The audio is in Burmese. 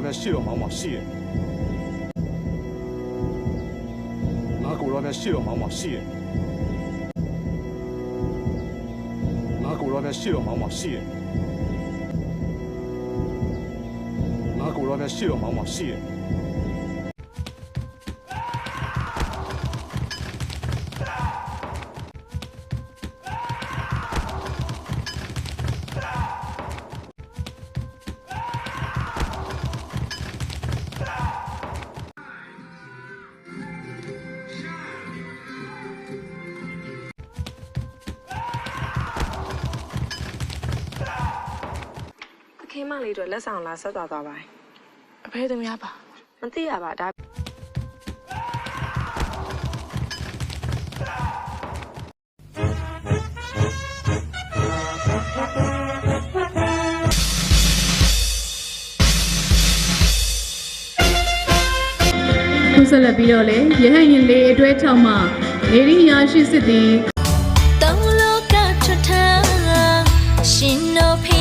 边戏了忙戏，拿狗那边戏了忙戏，拿狗那边戏了忙戏，拿狗那边戏了忙戏。 ခင်းမလေးတို့လက်ဆောင်လာဆက်သွားပါအဖေသမီးပါမသိရပါဒါခုဆက်လက်ပြီးတော့လေရဟန်းရင်လေးအတွဲထောက်မှနေရင်းရရှိစစ်သည် တောင်းလောကထွတ်ထရှင်တို့ဖေ